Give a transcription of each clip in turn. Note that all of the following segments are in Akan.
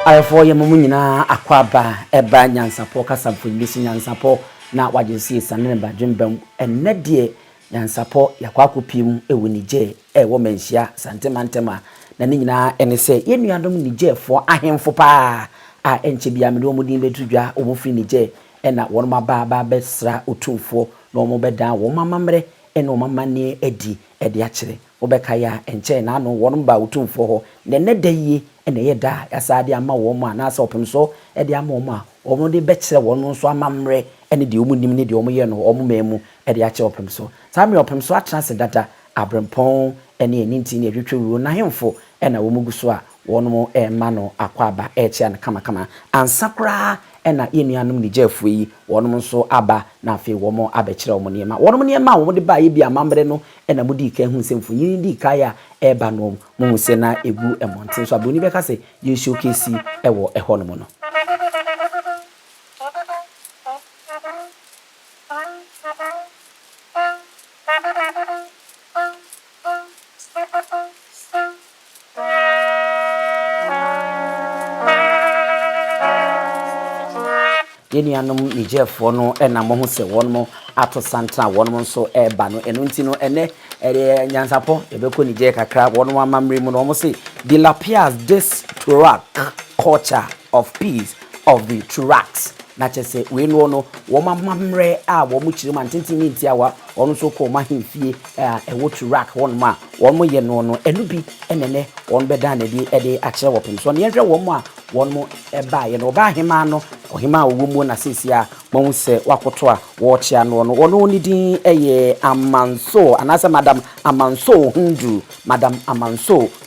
Ayefo ye mumu nyina akwaba eba NYANSAPO kasamfo nyisi NYANSAPO na wajensi sanene badwembam enne de NYANSAPO yakwakopim ewo Niger wo menhia santemantema na ne nyina ene se ye nuadom Niger fo ahemfo pa a enche bia me do modin betudwa omofri Niger ena won maba besra Otumfour na omo beda wo mamamre ena o mamane edi ede akire obeka ya enche na no won ba Otumfour ho ne dayi ene yeda yasade ama wo mu anasa opemso ede ama wo mu a omo de bekire won so amamre ene de omu nim ne de omo ye no omo memu ede akire opemso sami opemso atena se dada abrempon ene eninti ne hwehwe wo na hemfo ena wo muguso a won mo ma no akwaba eche na kama ansakra ena yenuanum Nigerfo yi wonum so aba na afi wo mo abekire wo niema wonum niema wo de ba ye bia mambre no ena mudi ka hu semfo yin di ka ya eba no mu se na egu emonten so aboni beka se ye showcase ewo ehonum no Yenianum Nigerfo no ena mo hu se wonmo ato santra wonmo so eba no eno nti no ene NYANSAPO ebeko Niger kakra wonmo amamre mu no mo se dilapias this Turak culture of peace of the Turaks na chese we no wo mamamre a wo mu chiri mantinti ni ntia wa wonu so ko mahemfie ewo Turak wonmo a wonmo ye no enu bi enene won beda na di ede akire wopem so ne yehwe wonmo a wonmo eba ye no ba hema no ohima owomu na sisia mo se wakoto a wo chia no no wono ni din eye Amanso anasa madam Amanso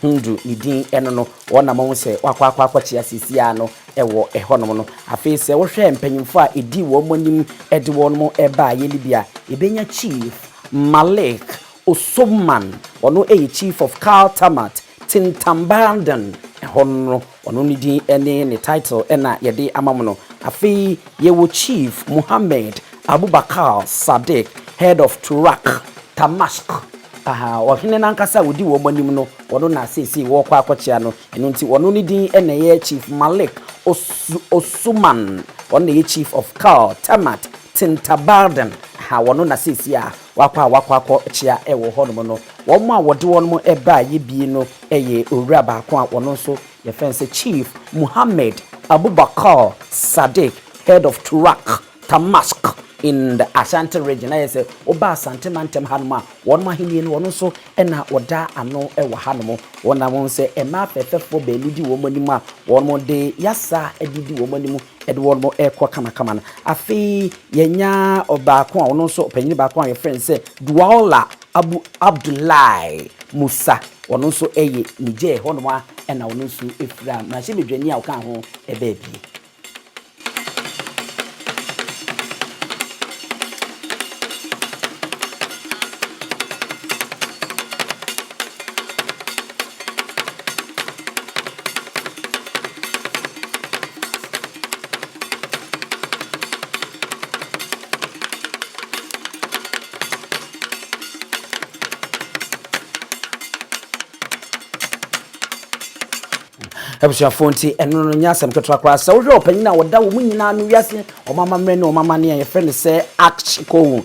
Hundu ni din eno no wona mo se wakwa chia sisia no ewo ehonom no afi se wo hwe mpanyimfo a edi wo monim ede wonmo eba ye libia ebenya chief Malik Oussouman wono eye chief of Kaltamat Tintambandan honno ono ni din ene ne title ena yede amamono afi yewo chief Muhammad Abubakar Sadiq head of Turak Tamashq ohine nankasa wodi wo manim no wono na sesi wo kwa akochia no eno nti wono ni din ene ye chief Malik Oussouman wono ye chief of Kaltamat Tintambandan wono na sesi a wakwa chia ewo honom no won ma wode won mo eba ye bi no eye owura ba ko a wono so ye fense chief Muhammad Abubakar Sadiq head of Turak Tamashq in the Ashanti region I say oba Asante mantem hanoma won ma henie no wono so ena oda ano ewo hanomo wona won se ema fefefo be ludi wo manim a won mo de yasa edidi wo manim ede won mo ekọ kama na afi yenya oba ko a wono so panyin ba ko a ye friend say Duala Abdullahi Musa wono so eye Niger honoma ena wono so efira na hye bedwani a wo kan ho ebe bi Ebusha fonti eno no nyasem ketwa kwa sa wo hwe opanyina woda wo munyina no wiase omamamre ne omamane ye friend se akchiko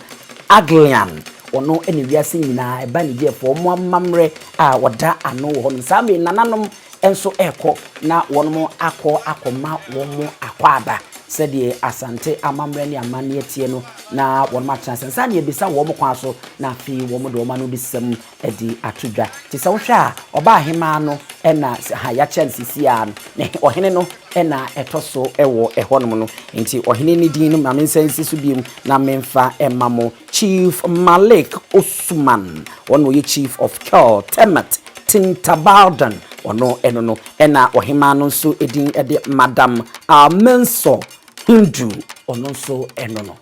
aglian ono ene wiase nyina eba ne jefo omamamre a woda ano wo no same nananom enso eko na wono akoma wo akwaba sede asante amamre ne amane etie no na wono matransensa ne ebisa wo mo kwa so na fi wo mo de wo ma no bisam edi atodwa ti sa wo hwe a oba hema no ena ha ya chelsea an ne ohene no ena etoso ewo ehonom no nti ohene ni din no ma mensensi so biem na memfa emamo chief Malik Oussouman one ye chief of Kaltamat Tintambandan ono eno no ena ohema no so edin ede madam Amanso Hundu ono so eno no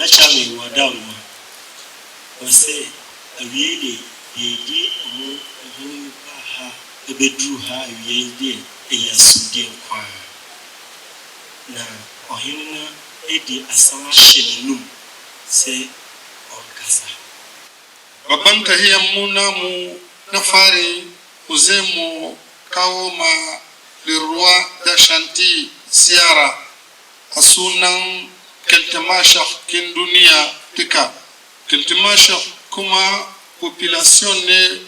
Chami wa down wa say awiede di omo ha ebedru ha awiede eyasudie kwa na ɔhene edi asama hyɛnum sɛ ɔnkasa. Babban tahiyan mu namu na fari ku zai mu kawo ma Leroy d'Ashanti ziyara a sunan Keltimasha kin duniya duka. Keltimasha kuma population ne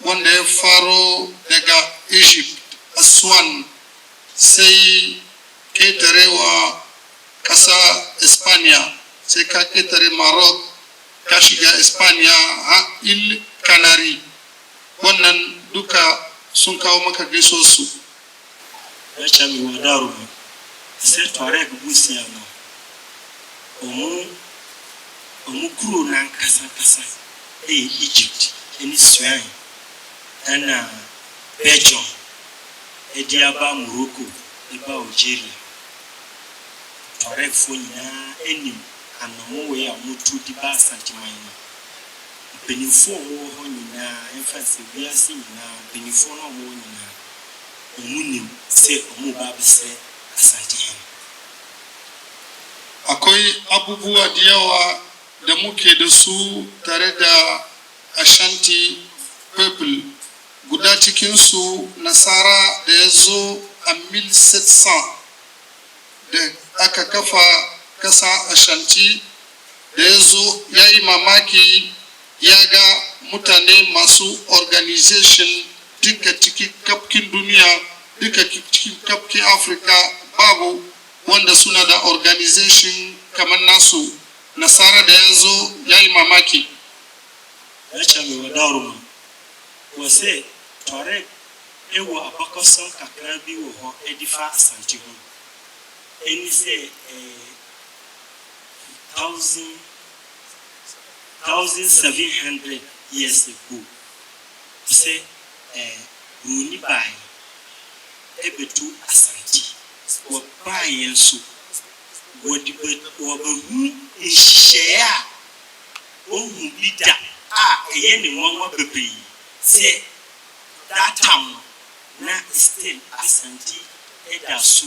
wanda ya faro daga Egypt, Aswan, sai ketarewa ƙasa Espanya, sai ka ketare Maroc, ka shiga Espanya ha il Canary. Wannan duka sun kawo maka gaisosu. Ya ce mi wadaru ba, sai tare ga busiya ma. Omu kuro nan kasa Egypt, eni Sudan, ana Belgium, edi aba Morocco, eba Algeria. Tare fo nyina enim anamu we a mutu di ba Asante man. Benifo wo ho nyina emphasize wiase nyina benifo no wo nyina. Omunim se omu ba bese Asante. Akwai abubuwa da yawa da muke da su tare da Ashanti people. Guda cikinsu Nasara da ya zo a 1700 da aka kafa kasa Ashanti, da ya zo ya yi mamaki ya ga mutane masu organization duka cikin kafkin duniya, duka cikin kafkin Afrika babu wanda suna da organization kamar nasu. Nasara da ya zo ya yi mamaki. Ya ce mai wadaru ma, wase tare ewa abakoson kakra bi wo ho edifa Asante ho. Eni se 1700 years ago. Say Runi bai ebetu Asante. Wa bai yensu. Wadi wabahu ishea ohu bida eye ni nwanwa bebre se that time na still Asante edasu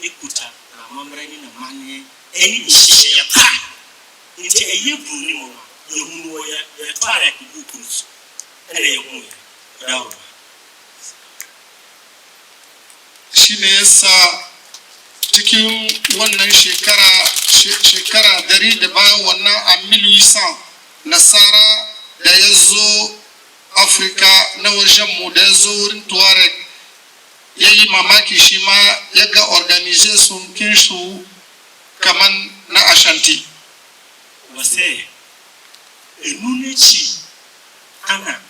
ekuta na mamrani na mane eni ishea pa nti eye bruni mo yehunu ya tware kuku nso ene yehu ya dawo shine yasa cikin wannan shekara dari da bayan wannan a 1800 Nasara da ya zo Afrika na wajenmu da ya zo wurin Tuareg ya yi mamaki shi ma ya ga organization kinsu kaman na Ashanti. Wase enunechi ana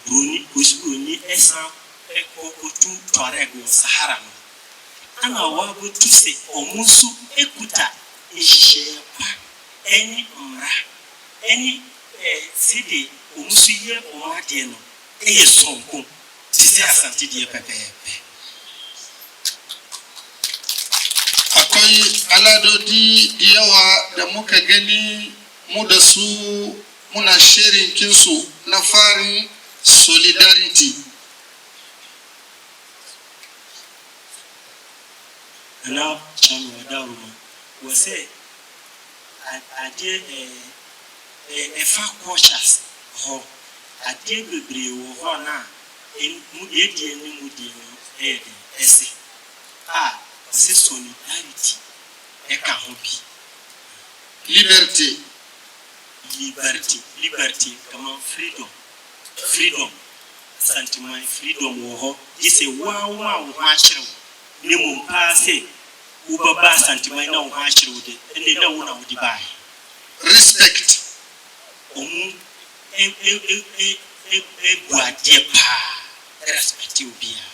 Bruni esa otu Tuareg wa Sahara no. Ana wago tuse omusu ekuta ishishia pa eni mra eni sidi omusu ye omade no eye sonko tise Asante die pepepe. Akwai aladodi yawa da muka gani mu da su muna sharing kinsu. Na farin solidarity. Now, Chami Wadaru was I did a far cautious ho. I did be brave or now in Mudi and Mudi essay. Say solidarity. Eka hobby. Liberty. Come on, freedom. Sentiment, freedom or is a wow, natural. Nemo passe ubaba Asante man na wo hachire wo de ene na wo na wo di bai. Respect. Omu buade pa respect obia.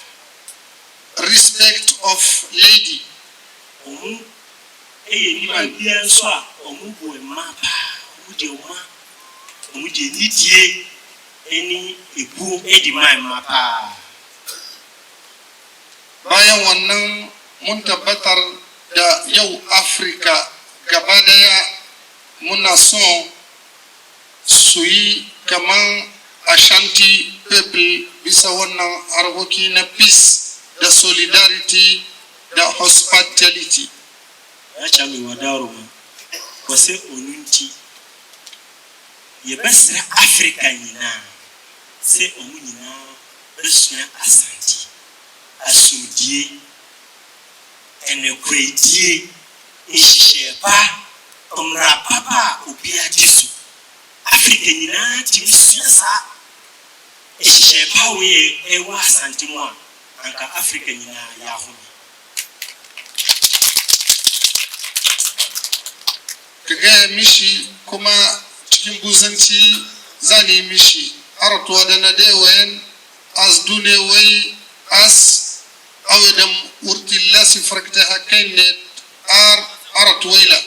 Respect of lady. Omu ni ma bia nso a omu bo ma pa wo de oma omu de nidie eni ebu edi man ma pa. Bayan wannan mun tabbatar da yau Afrika gaba daya muna son su yi kaman Ashanti people bisa wannan harkoki na peace da solidarity the hospitality. Achami wadaruma wase onunti yebesra Africa nyina se omu nyina besua Asante asumdie enekwedie ishisheba omra papa obi agisu Africa nyina timisua sa ishisheba we ewa Asante mu anka Africa nyina yaho Kage mishi kuma cikin buzanci zani mishi aratuwa da na dewayen as dune wai as awadam urtillasi farkta hakan ne aratuwaila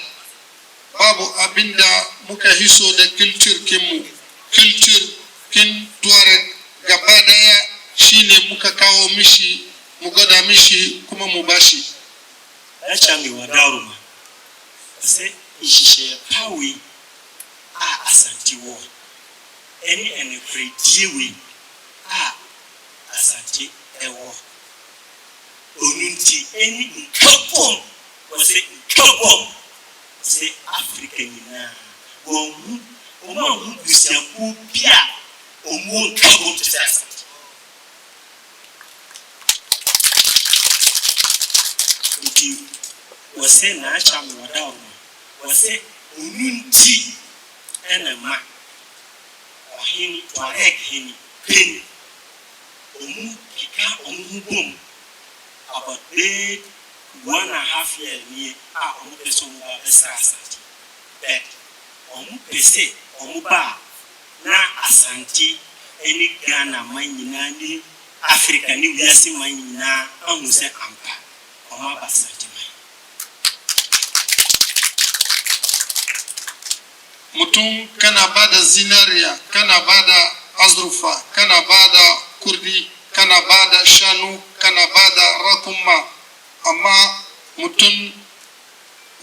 babu abinda muka hiso da culture kinmu culture kin tuareg gaba daya shine muka kawo mishi mu gwada mishi kuma mu bashi achami wadaruma se ishishe pawe a Asante wo ene krediewe a Asante ewo onunti eni nkopom wose nkopom se Africa nyina wo omu busiaku bia omu nkopom tsasa nti wose na acham wadawo wase onunti enema ohini tuareg hini pen omu kika omu bom about 1.5 years ni omu peso mu ba Asante but omu pese omu ba na Asante eni Ghana manyina ni Africa ni wiase manyina amu se ampa omu ba Asante mutum kana bada zinariya kana bada azrufa kana bada kurdi kana bada shanu kana bada rakuma amma mutum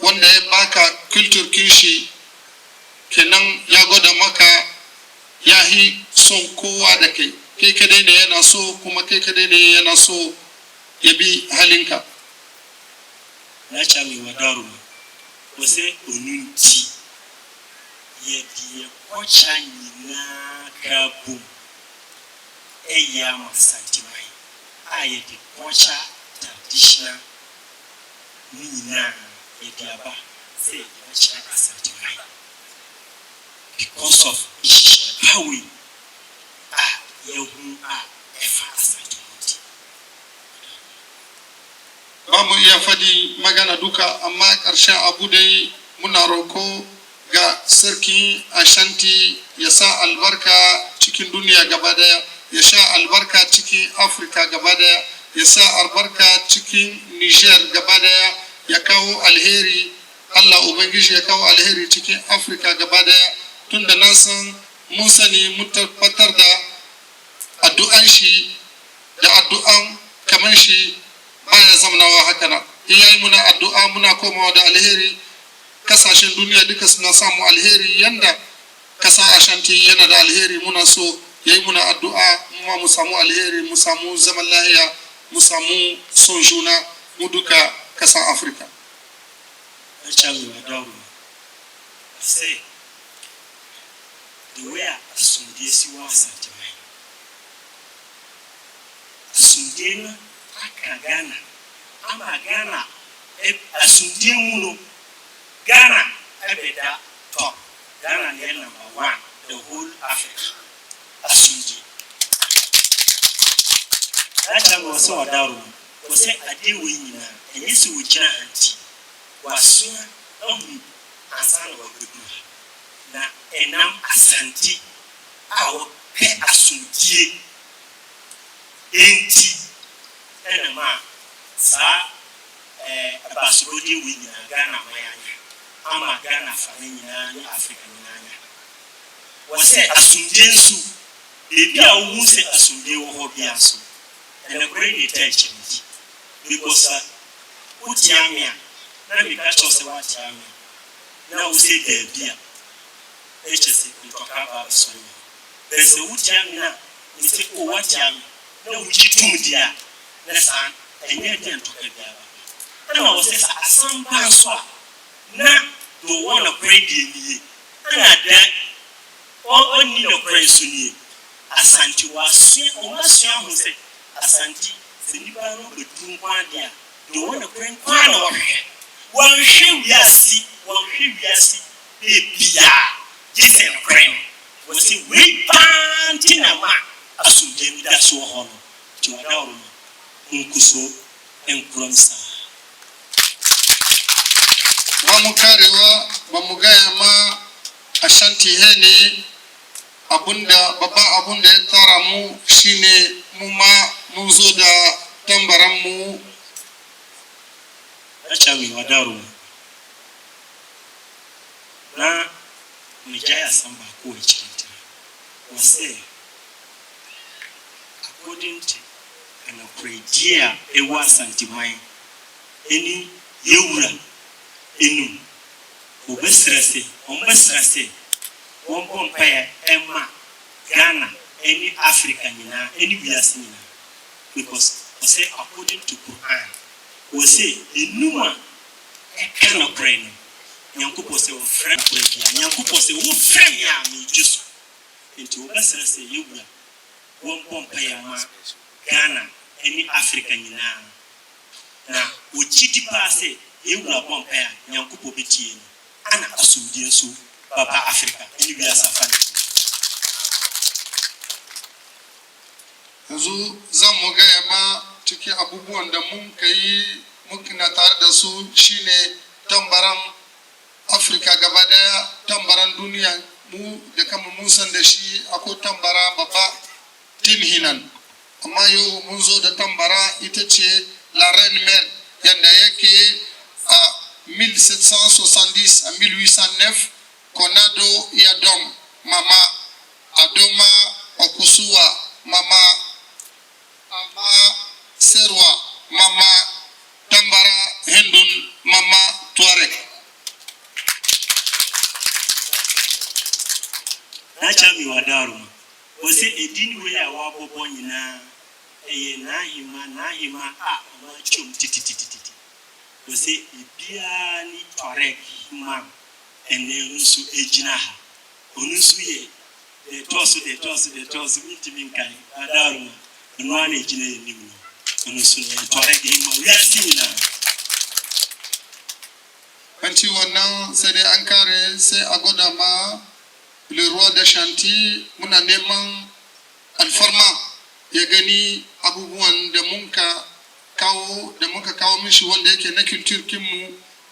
wanda ya baka culture kinshi kenan ya goda maka yahi son kowa da kai kadai ne yana so kuma kai kadai ne yana so ya bi halinka na chami wadaruma wase onunti yedi kwacha nyina kabu eya Asante mai ayedi kwacha traditional nyina yedi aba say kwacha Asante mai because of power yehu efa Asante muti bamu iya fadi magana duka amma karshen abu dai muna roko ga sarki Ashanti ya sa albarka cikin duniya gaba daya ya sha albarka cikin Africa gaba daya ya sa albarka cikin Niger gaba daya ya kawo alheri Allah ubangiji ya kawo alheri cikin Africa gaba daya tunda nan san mun sani mun tabbatar da addu'an shi da addu'an kaman shi baya zamanawa haka nan iyayi muna addu'a muna komawa da alheri kasashen duniya duka suna samu alheri yanda kasa Ashanti yana da alheri muna so yayi muna addu'a mu samu alheri mu samu zaman lafiya mu samu son juna mu duka kasan Africa achami wadawo say the way asumdie si wa Asante mai asumdie na aka Ghana ama Ghana asumdie mu no Ghana ebeda top Ghana ne number 1 the whole Africa asumdie acha mo so wadawo ko se ade we nyina enye se wo kira anti wasua ahu asana wa gudu na enam Asante awo pe asumdie enti enema sa abasubodi we nyina Ghana mayanya ama Ghana fa nyina ni Africa nyina wase asumdie nsu ebi a wo se asumdie wo ho bia so ene kore ni teach me because utiamia na mi ka chose watiamia na wo se de bia HSC kutoka baba so bese utiamia ni se ko watiamia na wo jitum dia na san enye de ntoka bia ana wo se asampa nso a na do wona kwedi ni ana da oni no kwanso ni Asante wasu o masu ahun se Asante se nipa no bedun kwa dia do wona kwa na wo hwe wiasi bia jisen kwen wo se we panti na ma asuje mi da so ho no ti wada wo nkuso enkromsa mamukarewa mamugayama Ashanti hene abunda baba abunda ya tara mu shine mu zo da tambaran mu acha mi wadaru na mijaya samba ko chirita wase according to an idea ewa santimai eni yewura enu obesrase won pay Emma Ghana any African nyina any bias nyina because we say according to Quran we say enuma e kana brain nyankupo se wo friend brain nyankupo se wo friend ya mi jusu enti obesrase yewura won pay ma Ghana any African nyina na ochidi paase yewura bon pay nyankupo betie ana asumdie so Papa Africa any bias afani yanzu zan mu gaya ma cikin abubuwan da mun kai mukina tare da su shine tambaran Afrika gaba daya tambaran duniya mu da kama mun san da shi akwai tambara babba Tinhinan amma yau mun zo da tambara ita ce la reine mère yanda yake a 1770 a 1809 Konado Yadom Mama Adoma Okusua Mama Ama Serwa Mama Tambara Hendun Mama Tuareg Nacha mi wadaru wose edini we ya wabobo nyina eye nahima a ma chom titititi wose ebia ni Tuareg hima ene rusu ejina ha onusu ye de tosu mitimi nkai adaru no ana ejina enim no onusu ne Tuareg hima wiasi nyina anti wannan sai dai an kare sai a goda ma le roi d'Ashanti muna neman alfarma ya gani abubuwan da muka kawo mishi wanda yake na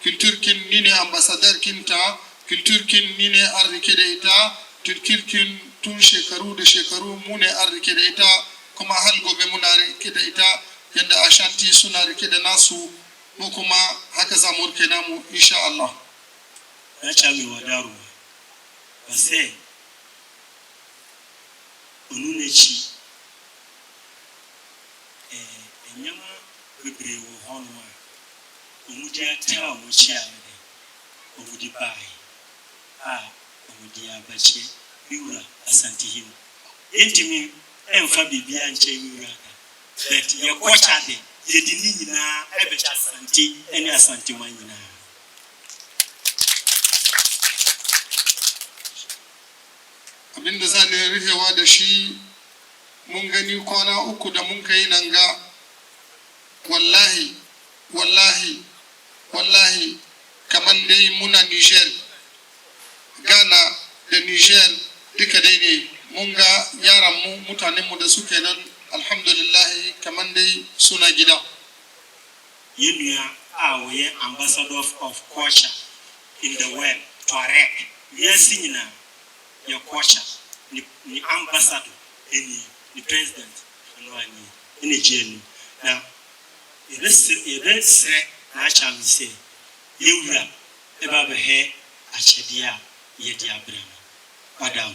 kulturkin ni ne ambassador kinta kulturkin ni ne arziki da ita kulturkin tun shekaru da shekaru mu ne arziki da ita kuma har gobe muna rike da ita yadda Ashanti suna rike da nasu mu kuma haka za mu rike namu insha Allah ya chami wadaru wase onunechi enyama bebre wo hono a omudi ata omuchi ade omudi bai omudi abache biura Asante him entimi emfa bibia nche biura that ye kwacha de ye dini nyina ebecha Asante ene Asante man nyina abinda za ne rufewa da shi mun gani kwana uku da mun kai nan ga wallahi kaman dai muna Niger Ghana da Niger duka dai ne mun ga yaran mu mutanen mu da suke nan alhamdulillah kaman dai suna gida yenua we ambassador of culture in the world Tuareg yes nyina your culture ni ambassador ni president anwani ni jenu na ebese na chamse yewura eba be he achedia ye dia brem madam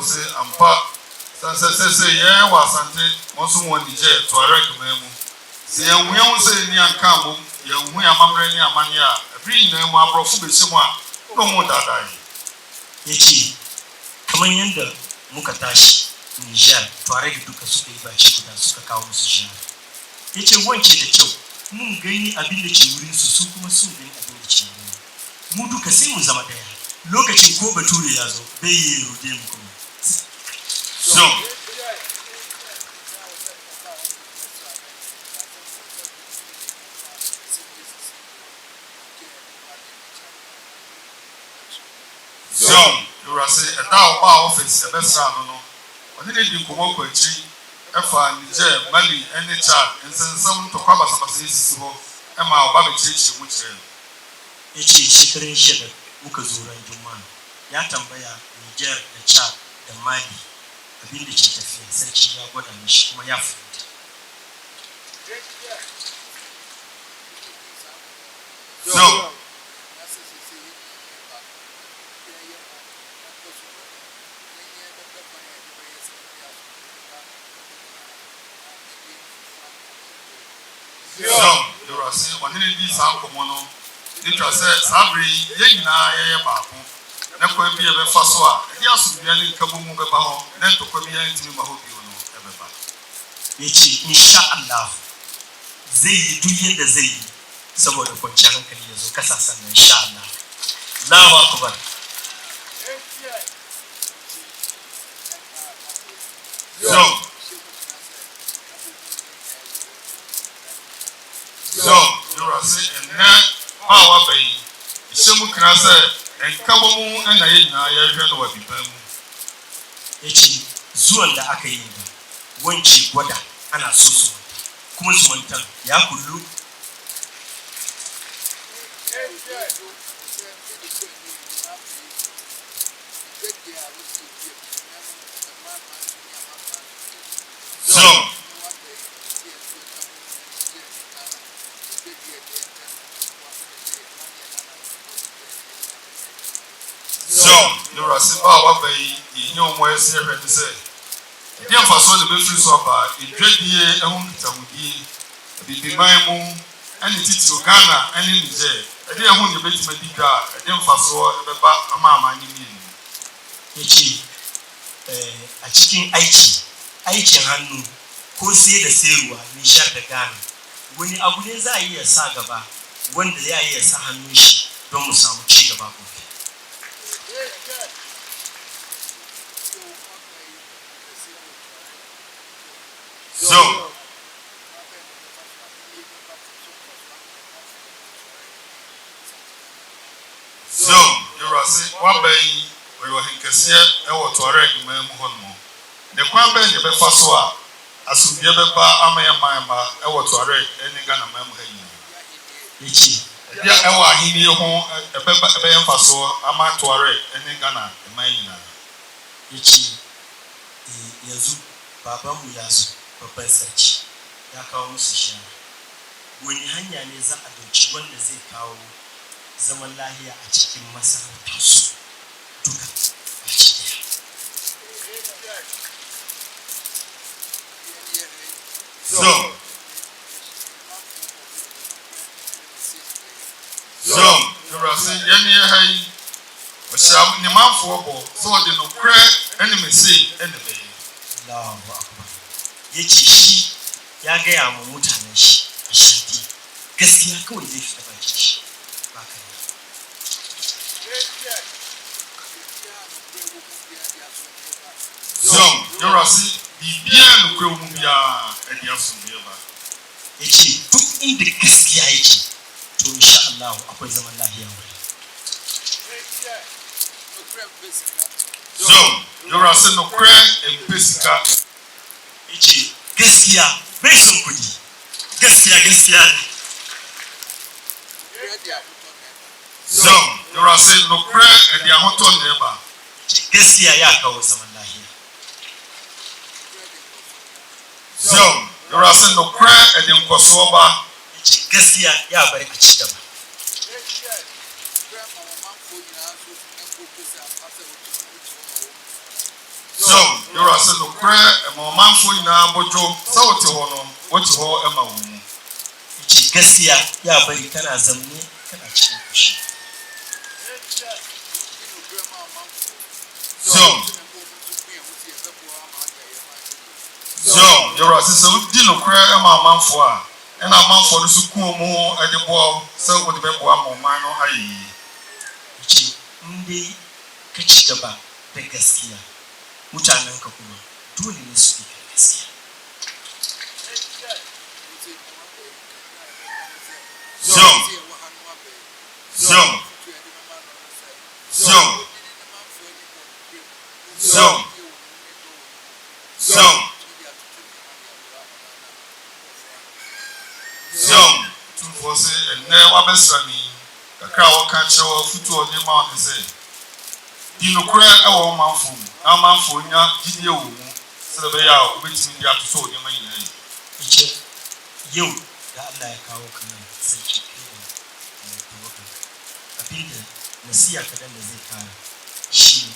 say ampa say yeah was Asante also one Niger to erect memo. See and we all say ni anka ya hu ya mamre ni amane a every na mu abrofo besi mu a no mu dada yace kaman yanda muka tashi Niger to erect duka suka yi baci guda suka kawo musu shi yace wance da kyau mun gani abin da ke wurin su kuma sun gani abin da ke wurin mu duka sai mu zama daya lokacin ko bature ya zo bai yi rude mu kuma so you are say a now office a best no oni dey di komo kwachi efa Niger Mali any child and some to kwaba sabase sisi ho e ma oba be chichi mu kire yace shekarun jiya da muka zo ran juma'a ya tambaya Niger da Chad da Mali abin da ke tafiya sarki ya gwada mishi kuma ya fahimta so you are saying one of these uncommon it was every year na baako na kwa bi ebe fa so a e aso bia ne nkabu mu beba ho na ntokwa bi yan timi ba ho bi no ebeba yace insha Allah zai yi duk yanda zai yi saboda kwanciyar hankali yazo kasasan nan insha Allah Allahu akbar so you are saying na power by isemu kra say enkabo mu na yina ya hwe no Abibirem mu yace zuwan da aka yi wanci gwada ana so su kuma su mantan ya kullu you are saying power by you mo ese hwe ni say e dey for so the be free so ba idwadie ehun kitamudi Abibirem mu ani titi Ghana ani Niger e dey ehun de betima dika e dey for so e be ba ama ni mi yace a cikin aikin hannu ko sai da sayarwa Niger da Ghana wani abu ne za a yi ya sa gaba wanda ya yi ya sa hannun shi don mu samu ci gaba gobe so you are saying one bay we were hinkese e wo to areg man mu hono the kwan bay de be fa so a asubie be ba amayama e wo to areg eni Ghana man mu hayi yace dia e wo ahini ho e be yem fa so ama to areg eni Ghana man yina yace yanzu babanmu ya zo babban sarki ya kawo musu shi wani hanya ne za a dauki wanda zai kawo zaman lahiya a cikin masarautarsu duka a cikin so you are saying yani hai washa ni manfo bo so de no kra enemy say enemy Allahu akbar yace shi ya ga ya mu mutanen shi Ashanti gaskiya kawai zai fita baki shi ba kai so you are saying bibia no kra mu bia e dia so bia ba yace duk inda gaskiya yake to insha Allah akwai zaman lafiya wurin so you are saying no kra e pesika yace gaskiya bai son kudi gaskiya so you are saying no kra e dia hoto neba gaskiya ya kawo zaman lafiya so you are saying no kra e dia nkoso ba gaskiya ya bari a ci gaba you're a son of prayer, and my man for you now, but Joe, so to honor what you hold Emma. Gaskiya ya bari kana zamne kana cikin kushi. So, you're a sister who didn't cry a man for her, and a man for the Sukumo at the wall, so with the baby one minor high. Ndi kaci gaba da gaskiya mutanen ka kuma dole ne su yi gaskiya. For say, and never best the crowd can't show a foot on the mountain. Say, you know, cry our man for our man for your video. So they are which me have to show you my name. You, that like our command, say, a bidder, the sea academic as a car. She,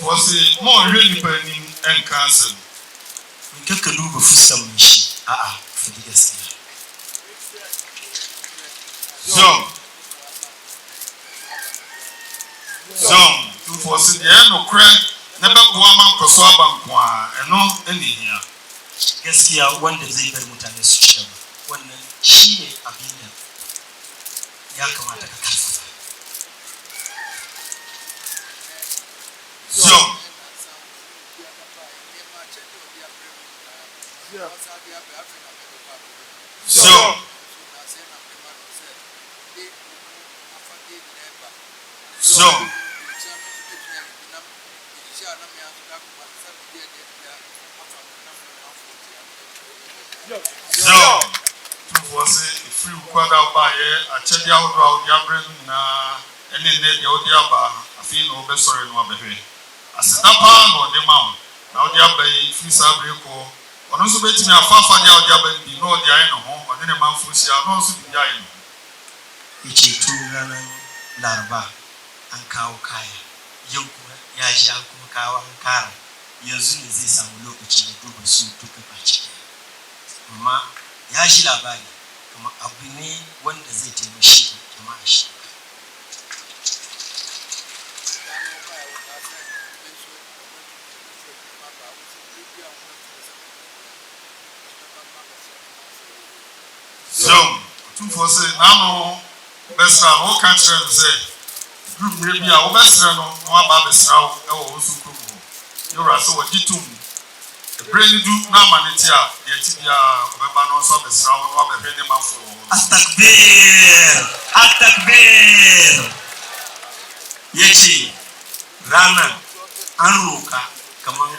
was a more really burning and cancer. We took a look of some she, for the guest. To foresee the end of crack, never go among Kosoba and no any here. Guess here one day they very much as when she a bidder. Yakamata. Was a free quarter by a check out round Yabrin and then the Odiaba, a feel no best sorry no behavior. As a pan or the mount, now the Abbey, free Sabrico, or also betting a far funny out Yabin, be no the iron home, or then a man for see a nose to be dying. Ichi two larva and cow kaya, young Yaja Kawa and Kara, using this and look at you group of soup to the patch. Mamma Yaji Labai, Abine, one does it in the sheep to mash. So, two for say, now, best whole country and say, group maybe our best friend of one about the south, also cool. You're a so a ditum. The brain do now manitia, yet you are Babanos of the south, or the penny man for Atakbir. Yechi, Rana, Anuka, come on,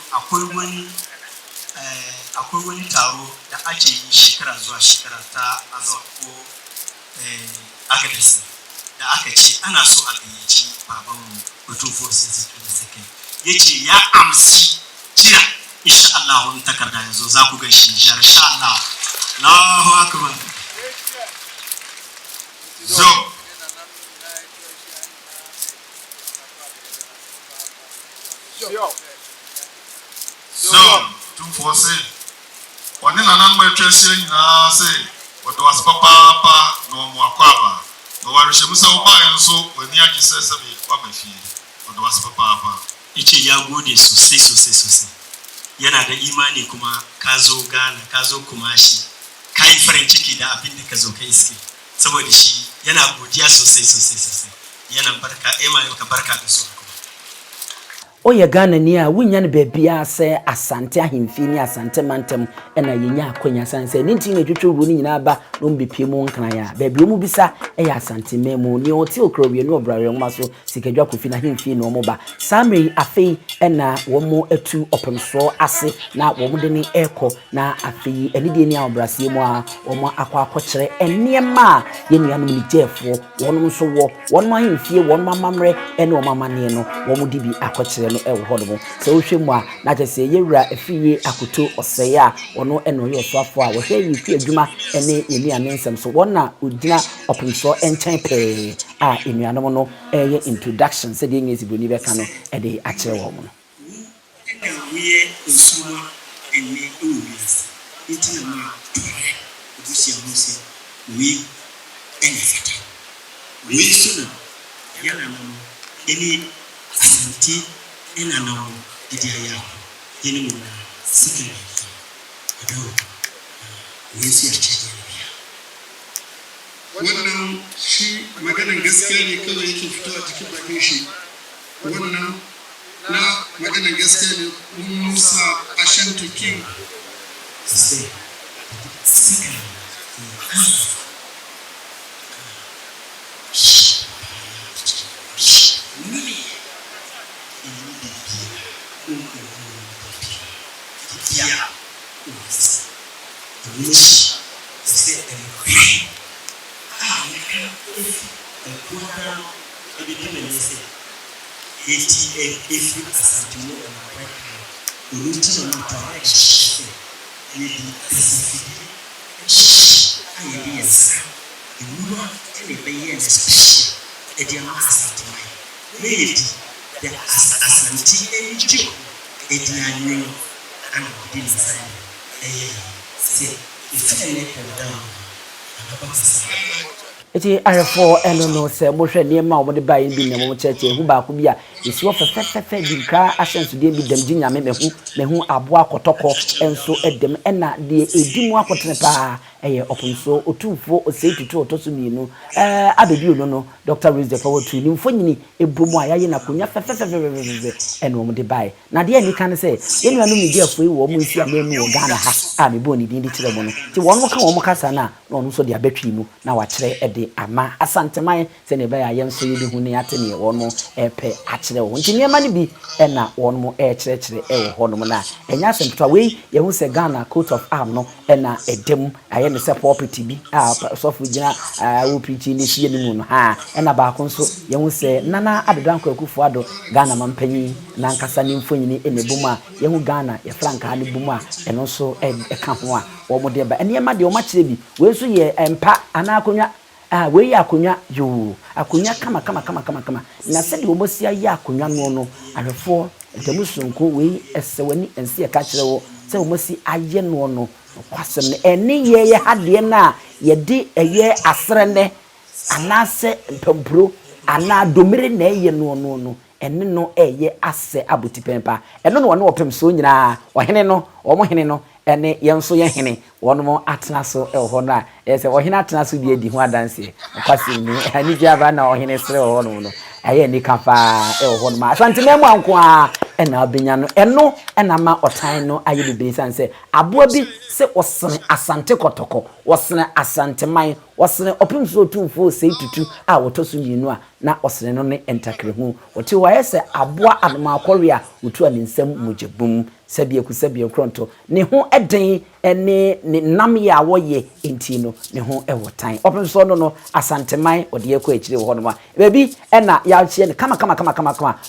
akwai wani taro da ake yi shekara zuwa shekara ta azon ko agadis da aka ce ana so a gayyaci babanmu Otumfour yace ya amsi kira insha Allah wani takarda yazo za ku ga shi insha Allah. Allahu akbar. For say, one in another tracing, say, what was papa, no more quaba, no worries, so when the Aki says, what my fee, what was papa. Ichi ya gode sosai. Yana da imani kuma ka zo Ghana, ka zo Kumashi, ka yi farin ciki da abin da ka zo ka iske. Saboda shi yana godiya sosai. Yana barka, yau ka barka da su. Oye Ghana ni a wunya ne bebia se Asante ahemfi ni Asante mantem na yenya akonya sanse ni nti na twetwe ni nyina ba no mbepie mu nkran ya bebia mu bisa ya Asante memu ni oti okrobie no obrare ngma so sikadwa kofi na ahemfi no mo ba samri afei na wo mo atu opemso ase na wo mo de ni eko na afei enide ni abrasie mu a wo mo akwakokyere eniema ye nuanom ni jefo wonom so wo wonom ahemfi wonom amamre wo mamane no wo mo dibi akokyere no e wo hono se wo hwemu a na je se yewura afiye akoto oseye a ono eno ye osafo a wo hwe yi ku adwuma ene enuane nsem so wona odina opemso enchen pe a enuanom no eye introduction se de ngezi boni be ka no e de akere wo mo no we Oussouman and me always eating a man this year was we anything we soon yana no any Asante and no idia any mo second ado we see a change wannan shi maganar gaskiya ne kawai yake fitowa cikin bakin shi wannan na maganar gaskiya ne Musa Ashanti King say second eti arefo eno no se mo hwe niema wo de bayin bi ne mo cheche hu ba ko bi a esi wo fefefefe di nka asensude bi dam ginyame mehu aboa kotoko enso edem ena de edimu akotene pa eye Otumfour Otumfour Osei Tutu otoso mienu Abibirem no Dr. Recieved power to ni mfonyini ebomu ayaye na konya fefefefe eno mo de bayi na de ani kan se yenu anu mi gefo yi wo mo nsi amenu wo Ghana ha a me bo ni din di kire mo no ti won mo ka wo mo kasa na no so de abetwi mu na wa kire ede ama Asante man se ne ba ya yenso yi bi hu ne atene won mo epe akire wo nti niema ne bi na won mo kire wo hono na enya asempto we ye hu se Ghana coat of arm no na edem aye ne se property bi so fu gina wo preach ni hie ni mu no ha na ba ko nso ye hu se nana abedan ko akufo ado Ghana mampanyi na nkasa ni mfonyini enebum a ye hu Ghana ye franka ne bum a eno so eka ho a wo mo de ba niema de o ma kire bi we nso ye empa ana akonya we ya akonya yo akonya kama na se de wo mosia ya akonya no arefo demusunko we esewani ense ya ka kire wo se wo mosi aye no kwasem ne eni ye hade na ye de eye asrene anase mpampuro ana domire na eye no ene no eye ase abotipempa eno no wo pem so nyina ohene no omo hene no ene yenso ye hene wono atena so ho no a ese ohene atena so bi edi ho adanse kwasem ni ani bia ba na ohene sere ho no aye ni kafa ho no ma Asante memu anko a ena obenya no eno ena ma otan no aye bibiri sanse aboa bi se osene Asante kotoko osene Asante man osene Otumfour Otumfour Osei Tutu a wotoso yinu a na osene no ne entakre hu wote wa yese aboa adoma akore a wotu ani nsam mujebum sabie kronto ne ho eden ene ne nam ya woye enti no ne ho ewotan Otumfour no Asante man ode ekọ akire wo no ma bebi ena ya chie ne kama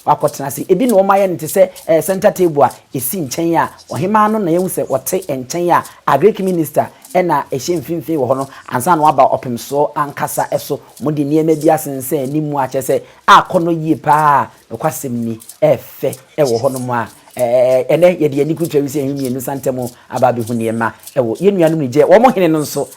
wakotena se ebi no maye nte se center table a esi nchen a ohema no na yehu se wote enchen a agric minister ena ehye mfimfe wo no ansa no aba Otumfour ankasa eso mudi niema bi asense animu ache se akono yie pa nokwasem ni efe wo ho no ma ene ye de ani kutwa wi se himienu santemo aba be hu niema wo yenuanu ni je wo mo hene no nso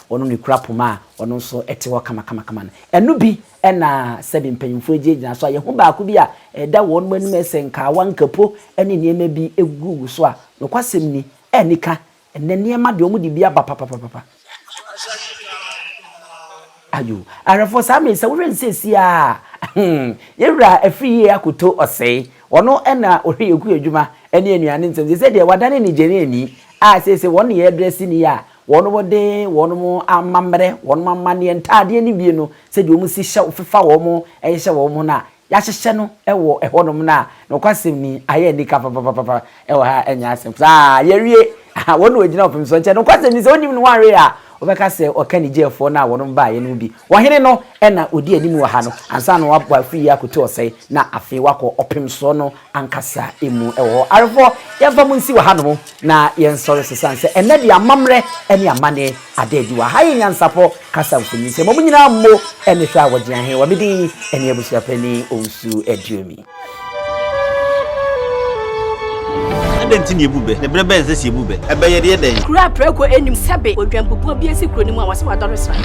wono ni kurapoma wono nso ete wo kama na enu bi ena sebi mpanyimfo ejina so ye ho ba ko bi a da won manu mesenka wankapo ene niema bi egugu so a nokwasem ni enika ene niema de omu di bia papa ayo arafo sami se wo nsesi a yewra afriye akoto Osei wono ena ohwe yeku adwuma ene anuane nsem se de wadane ni jeni ani a se wono ye dress ni ya wono wode wono mo amamre wono mamane entade ni bie no se de omu si hye ofefa wo mo ehye wo mo na ya hyehye no ewo ehonom na no kwasem ni aye ni ka ewo ha enya asem yewie wono ogina Otumfour nche no kwasem ni se onim no wanre a obeka se okanijefo na wono ba ye no bi wohene no na odi animu ha no ansa no wa free akoto osei na afi wako opemso no ankasa emu ewo arefo yefa mu nsi wa ha no na yensore sesanse ene de amamre ene amane adedi wa ha NYANSAPO kasa mfuni se mo nyina mo ene hwa wagian he wa bidi ene abusua pani Oussou Eduomi Dentini ebube ne brebe nse si ebube ebe ye de den kura preko enim sebe odwambubu bi esi kuro ni mu awase wadoro sra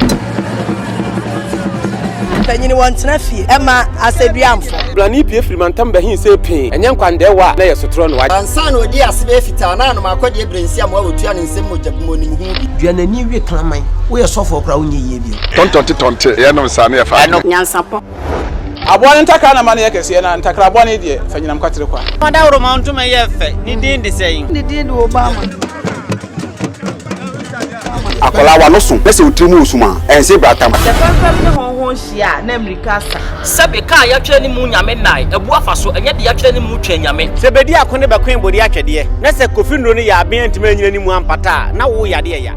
tanyini wantena fie ema aseduamfo blani pie frimantam behin se pin enye nkwande wa na yesotro no wa ansa na odi asebe fita na no makode ebrensi am awotua ne nsem mojabumo ni hu bi duanani wie klaman wo ye sofo kra wo nye bi tontonte ye no sane ya fa NYANSAPO abone ntaka na mane yakese na ntakra abone de fanyinam kwatere kwa mada woro ma ntuma ye fe ni din de seyin ni din do Obama akola wa no so pese utrimu Oussouman ense bratam the perfect ne honhon hia na America sa sebe ka ya twere ni mu nyame nai ebu afaso enye de ya twere ni mu twa nyame sebedi akone be kwen bodi atwede na se kofindro ni ya aben ntime nyina ni mu ampata na wo yade ya